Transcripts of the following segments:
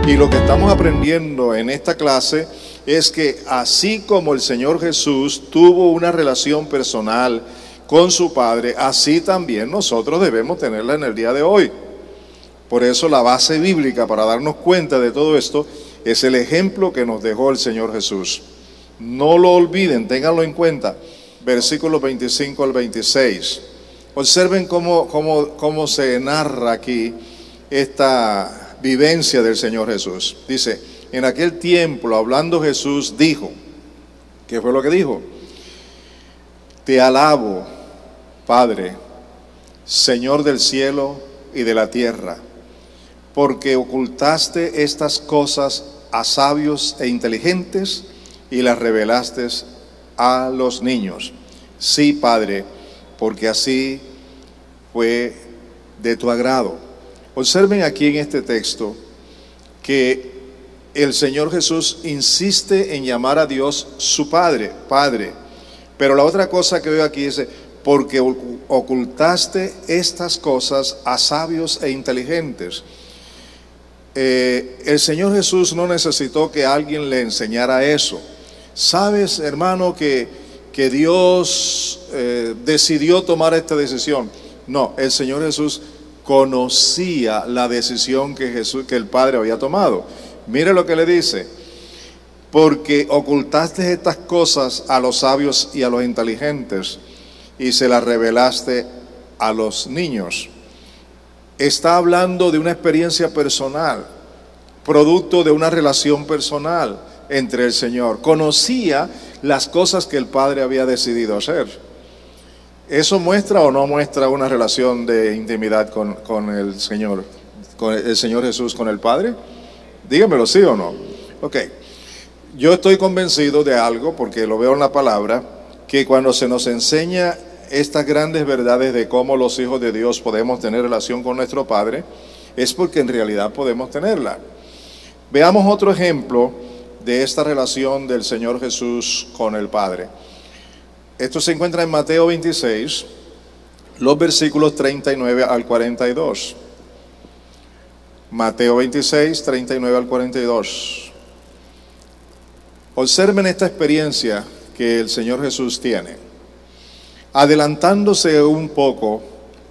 Y lo que estamos aprendiendo en esta clase es que así como el Señor Jesús tuvo una relación personal con su Padre, así también nosotros debemos tenerla en el día de hoy. Por eso la base bíblica para darnos cuenta de todo esto es el ejemplo que nos dejó el Señor Jesús. No lo olviden, ténganlo en cuenta. Versículos 25 al 26. Observen cómo se narra aquí esta vivencia del Señor Jesús. Dice, en aquel tiempo, hablando Jesús, dijo, ¿qué fue lo que dijo? Te alabo, Padre, Señor del cielo y de la tierra, porque ocultaste estas cosas a sabios e inteligentes y las revelaste a los niños. Sí, Padre, porque así fue de tu agrado. Observen aquí en este texto que el Señor Jesús insiste en llamar a Dios su Padre, Padre. Pero la otra cosa que veo aquí dice, porque ocultaste estas cosas a sabios e inteligentes. El Señor Jesús no necesitó que alguien le enseñara eso. ¿Sabes, hermano, que Dios decidió tomar esta decisión? No, el Señor Jesús conocía la decisión que el Padre había tomado. Mire lo que le dice, porque ocultaste estas cosas a los sabios y a los inteligentes y se las revelaste a los niños. Está hablando de una experiencia personal, producto de una relación personal entre el Señor. Conocía las cosas que el Padre había decidido hacer. ¿Eso muestra o no muestra una relación de intimidad con el Señor Jesús, con el Padre? Dígamelo, ¿sí o no? Ok, yo estoy convencido de algo, porque lo veo en la palabra, que cuando se nos enseña estas grandes verdades de cómo los hijos de Dios podemos tener relación con nuestro Padre, es porque en realidad podemos tenerla. Veamos otro ejemplo de esta relación del Señor Jesús con el Padre. Esto se encuentra en Mateo 26, los versículos 39 al 42. Mateo 26, 39 al 42. Observen esta experiencia que el Señor Jesús tiene. Adelantándose un poco,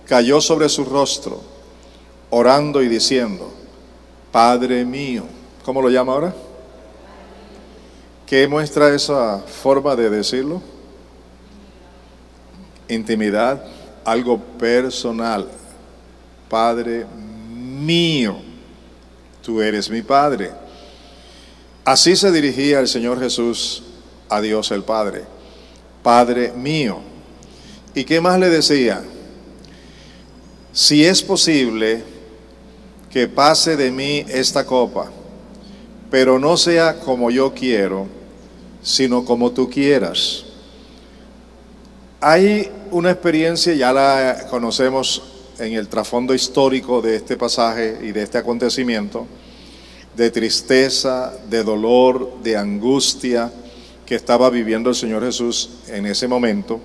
cayó sobre su rostro, orando y diciendo, Padre mío. ¿Cómo lo llama ahora? ¿Qué muestra esa forma de decirlo? Intimidad, algo personal. Padre mío, tú eres mi Padre. Así se dirigía el Señor Jesús a Dios el Padre. Padre mío. ¿Y qué más le decía? Si es posible que pase de mí esta copa, pero no sea como yo quiero, sino como tú quieras. Hay una experiencia, ya la conocemos en el trasfondo histórico de este pasaje y de este acontecimiento, de tristeza, de dolor, de angustia que estaba viviendo el Señor Jesús en ese momento.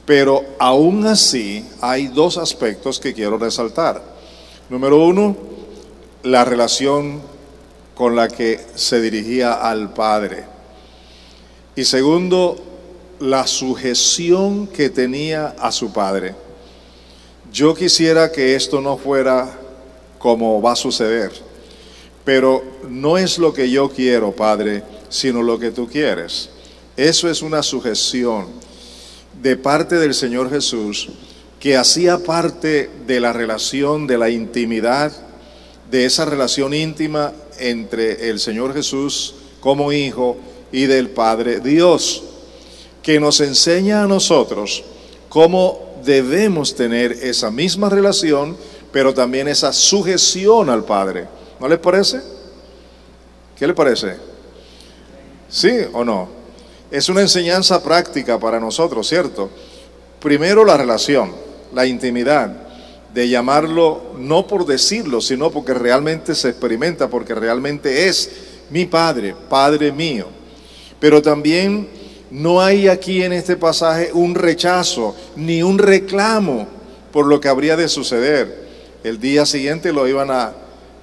Pero aún así hay dos aspectos que quiero resaltar. Número uno, la relación con la que se dirigía al Padre. Y segundo, la sujeción que tenía a su Padre. Yo quisiera que esto no fuera como va a suceder, pero no es lo que yo quiero, Padre, sino lo que tú quieres. Eso es una sujeción de parte del Señor Jesús, que hacía parte de la relación, de la intimidad, de esa relación íntima entre el Señor Jesús como hijo y del Padre Dios, que nos enseña a nosotros cómo debemos tener esa misma relación, pero también esa sujeción al Padre. ¿No les parece? ¿Qué les parece? ¿Sí o no? Es una enseñanza práctica para nosotros, ¿cierto? Primero la relación, la intimidad, de llamarlo no por decirlo, sino porque realmente se experimenta, porque realmente es mi Padre, Padre mío. Pero también no hay aquí en este pasaje un rechazo ni un reclamo por lo que habría de suceder. El día siguiente lo iban a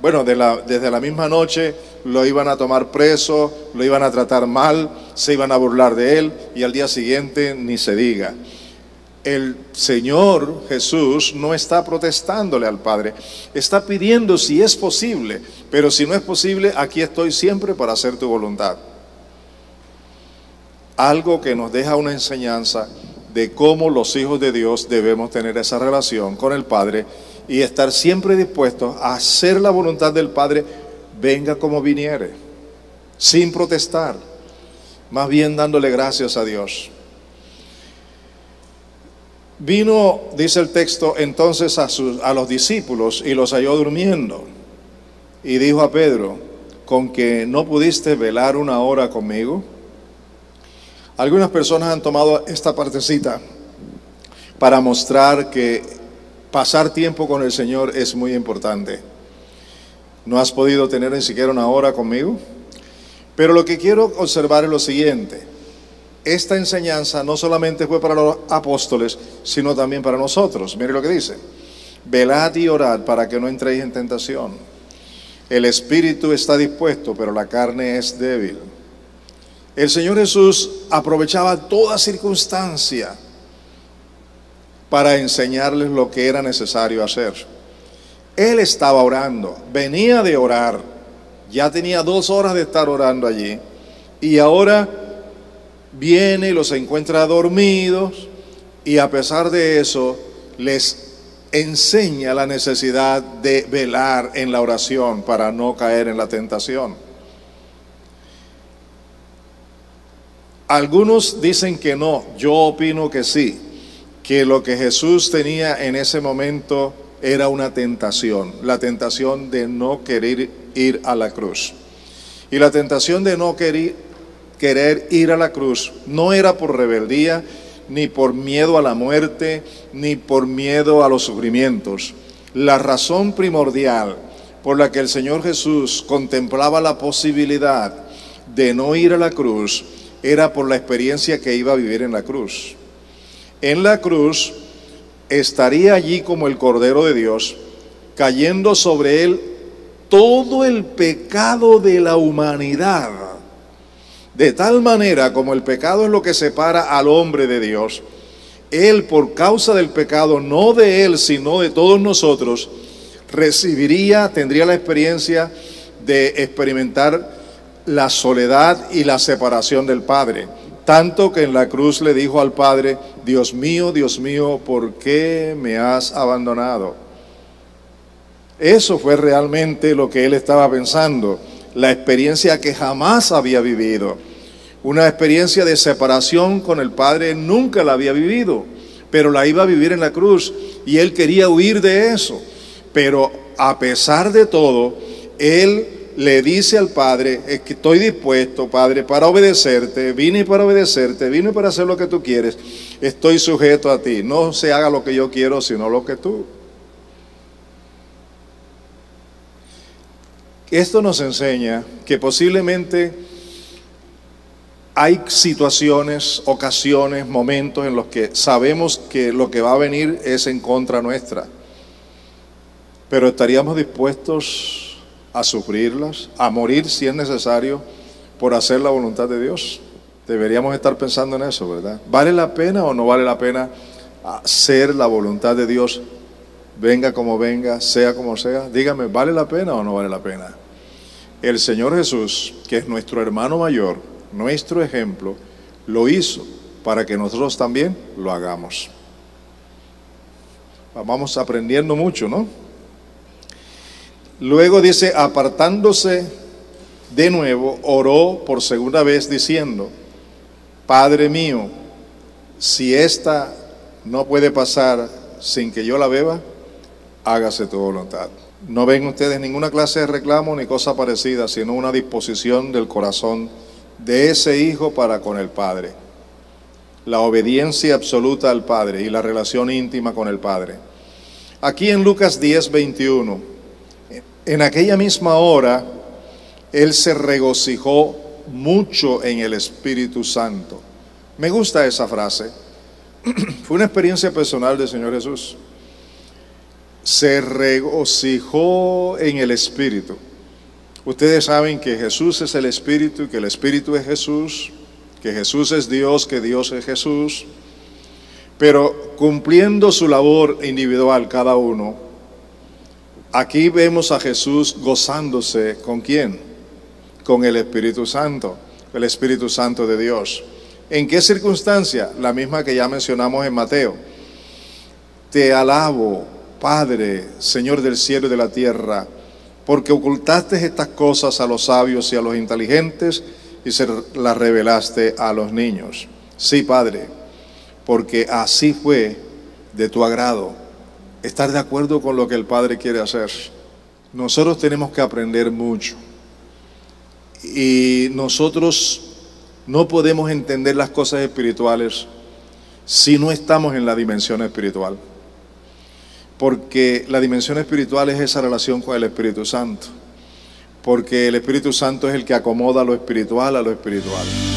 Bueno, desde la misma noche lo iban a tomar preso, lo iban a tratar mal, se iban a burlar de él y al día siguiente ni se diga. El Señor Jesús no está protestándole al Padre, está pidiendo si es posible, pero si no es posible, aquí estoy siempre para hacer tu voluntad. Algo que nos deja una enseñanza de cómo los hijos de Dios debemos tener esa relación con el Padre y estar siempre dispuestos a hacer la voluntad del Padre, venga como viniere, sin protestar, más bien dándole gracias a Dios. Vino, dice el texto, entonces a los discípulos y los halló durmiendo. Y dijo a Pedro, ¿con que no pudiste velar una hora conmigo? Algunas personas han tomado esta partecita para mostrar que pasar tiempo con el Señor es muy importante. ¿No has podido tener ni siquiera una hora conmigo? Pero lo que quiero observar es lo siguiente. Esta enseñanza no solamente fue para los apóstoles, sino también para nosotros. Mire lo que dice. Velad y orad para que no entréis en tentación. El espíritu está dispuesto, pero la carne es débil. El Señor Jesús aprovechaba toda circunstancia para enseñarles lo que era necesario hacer. Él estaba orando, venía de orar, ya tenía 2 horas de estar orando allí, y ahora viene y los encuentra dormidos, y a pesar de eso les enseña la necesidad de velar en la oración para no caer en la tentación. Algunos dicen que no, yo opino que sí, que lo que Jesús tenía en ese momento era una tentación, la tentación de no querer ir a la cruz. Y la tentación de no querer ir a la cruz no era por rebeldía, ni por miedo a la muerte, ni por miedo a los sufrimientos. La razón primordial por la que el Señor Jesús contemplaba la posibilidad de no ir a la cruz era por la experiencia que iba a vivir en la cruz. En la cruz estaría allí como el Cordero de Dios, cayendo sobre él todo el pecado de la humanidad. De tal manera como el pecado es lo que separa al hombre de Dios, él por causa del pecado, no de él sino de todos nosotros, tendría la experiencia de experimentar la soledad y la separación del Padre. Tanto que en la cruz le dijo al Padre, Dios mío, ¿por qué me has abandonado? Eso fue realmente lo que él estaba pensando, la experiencia que jamás había vivido. Una experiencia de separación con el Padre, él nunca la había vivido, pero la iba a vivir en la cruz y él quería huir de eso. Pero a pesar de todo, él le dice al Padre, es que estoy dispuesto, Padre, para obedecerte, vine para obedecerte, vine para hacer lo que tú quieres, estoy sujeto a ti, no se haga lo que yo quiero, sino lo que tú. Esto nos enseña que posiblemente hay situaciones, ocasiones, momentos en los que sabemos que lo que va a venir es en contra nuestra, pero estaríamos dispuestos a sufrirlas, a morir si es necesario por hacer la voluntad de Dios. Deberíamos estar pensando en eso, ¿verdad? ¿Vale la pena o no vale la pena hacer la voluntad de Dios? Venga como venga, sea como sea. Dígame, ¿vale la pena o no vale la pena? El Señor Jesús, que es nuestro hermano mayor, nuestro ejemplo, lo hizo para que nosotros también lo hagamos. Vamos aprendiendo mucho, ¿no? Luego dice, apartándose de nuevo, oró por segunda vez diciendo, Padre mío, si esta no puede pasar sin que yo la beba, hágase tu voluntad. No ven ustedes ninguna clase de reclamo ni cosa parecida, sino una disposición del corazón de ese hijo para con el Padre. La obediencia absoluta al Padre y la relación íntima con el Padre. Aquí en Lucas 10:21, en aquella misma hora, él se regocijó mucho en el Espíritu Santo. Me gusta esa frase. Fue una experiencia personal del Señor Jesús. se regocijó en el Espíritu. Ustedes saben que Jesús es el Espíritu, que el Espíritu es Jesús, que Jesús es Dios, que Dios es Jesús. Pero cumpliendo su labor individual cada uno, aquí vemos a Jesús gozándose ¿con quién? Con el Espíritu Santo de Dios. ¿En qué circunstancia? La misma que ya mencionamos en Mateo. Te alabo, Padre, Señor del cielo y de la tierra, porque ocultaste estas cosas a los sabios y a los inteligentes y se las revelaste a los niños. Sí, Padre, porque así fue de tu agrado. Estar de acuerdo con lo que el Padre quiere hacer. Nosotros tenemos que aprender mucho. Y nosotros no podemos entender las cosas espirituales si no estamos en la dimensión espiritual. Porque la dimensión espiritual es esa relación con el Espíritu Santo. Porque el Espíritu Santo es el que acomoda lo espiritual a lo espiritual.